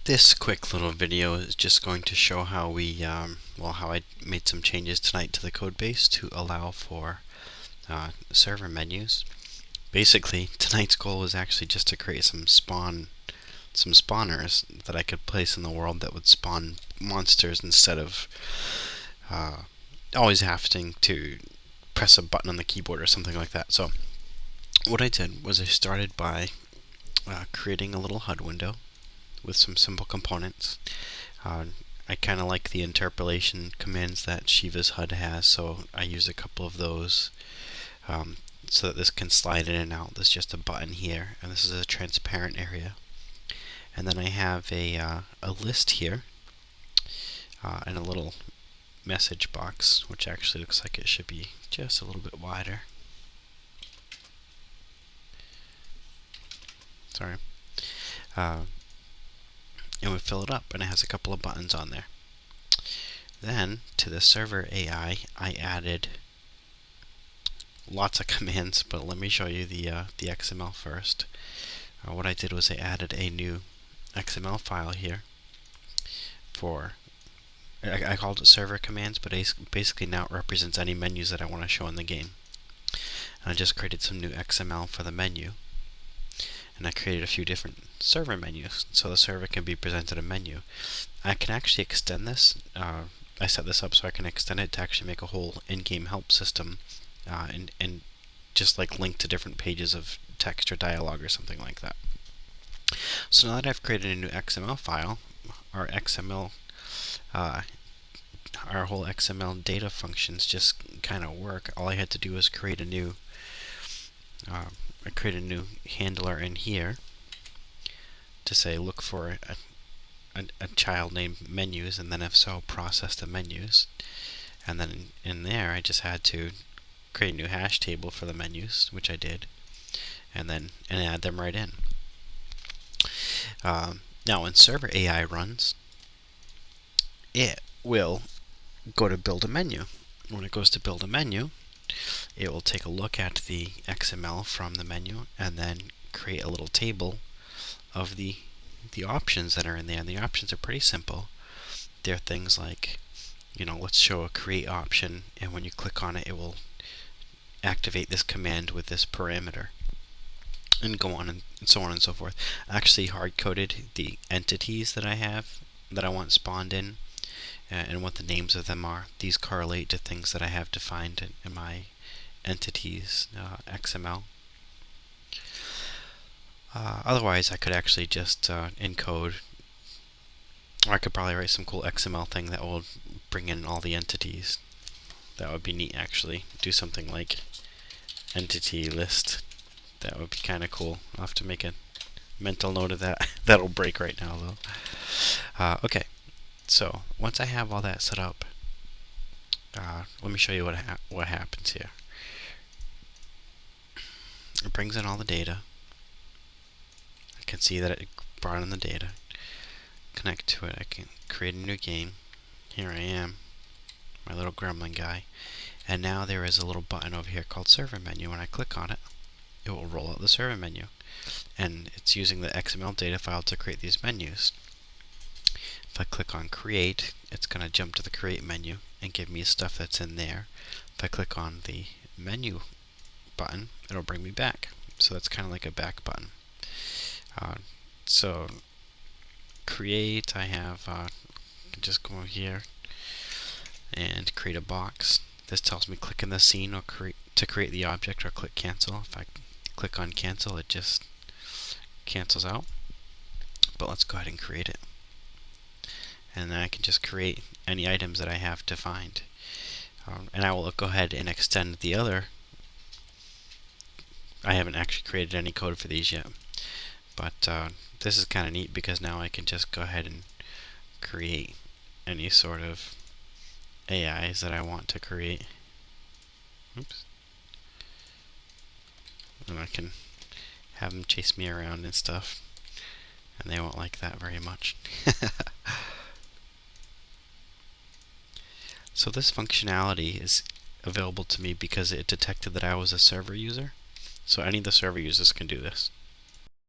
This quick little video is just going to show how how I made some changes tonight to the code base to allow for server menus. Basically, tonight's goal was actually just to create some spawners that I could place in the world that would spawn monsters instead of always having to press a button on the keyboard or something like that. So what I did was I started by creating a little HUD window with some simple components. I kind of like the interpolation commands that Shiva's HUD has, so I use a couple of those so that this can slide in and out. There's just a button here, and this is a transparent area. And then I have a list here and a little message box, which actually looks like it should be just a little bit wider. Sorry. And we fill it up, and it has a couple of buttons on there. Then to the server AI, I added lots of commands, but let me show you the XML first. What I did was I added a new XML file here for I called it ServerCommands, but basically now it represents any menus that I want to show in the game. And I just created some new XML for the menu. And I created a few different server menus, so the server can be presented a menu. I can actually extend this. I set this up so I can extend it to actually make a whole in-game help system, and just like link to different pages of text or dialogue or something like that. So now that I've created a new XML file, our whole XML data functions just kind of work. All I had to do was create a new handler in here to say look for a child named menus, and then if so, process the menus. And then in there I just had to create a new hash table for the menus, which I did, and add them right in. Now when server AI runs, it will go to build a menu. When it goes to build a menu, it will take a look at the XML from the menu and then create a little table of the options that are in there. And the options are pretty simple. They're things like, let's show a create option, and when you click on it, it will activate this command with this parameter, and go on and so on and so forth. I actually hard-coded the entities that I have that I want spawned in, and what the names of them are. These correlate to things that I have defined in my entities XML. Otherwise, I could actually just encode, or I could probably write some cool XML thing that will bring in all the entities. That would be neat, actually. Do something like entity list. That would be kind of cool. I'll have to make a mental note of that. That'll break right now, though. Okay. So once I have all that set up, let me show you what happens here. It brings in all the data. I can see that it brought in the data. Connect to it. I can create a new game. Here I am, my little gremlin guy. And now there is a little button over here called Server Menu. When I click on it, it will roll out the server menu. And it's using the XML data file to create these menus. If I click on Create, it's going to jump to the Create menu and give me stuff that's in there. If I click on the Menu button, it'll bring me back. So that's kind of like a back button. So Create, I have just go here and create a box. This tells me click in the scene or to create the object, or click Cancel. If I click on Cancel, it just cancels out. But let's go ahead and create it. And then I can just create any items that I have defined. And I will go ahead and extend the other. I haven't actually created any code for these yet, but this is kind of neat because now I can just go ahead and create any sort of AIs that I want to create. Oops. And I can have them chase me around and stuff, and they won't like that very much. So this functionality is available to me because it detected that I was a server user. So any of the server users can do this.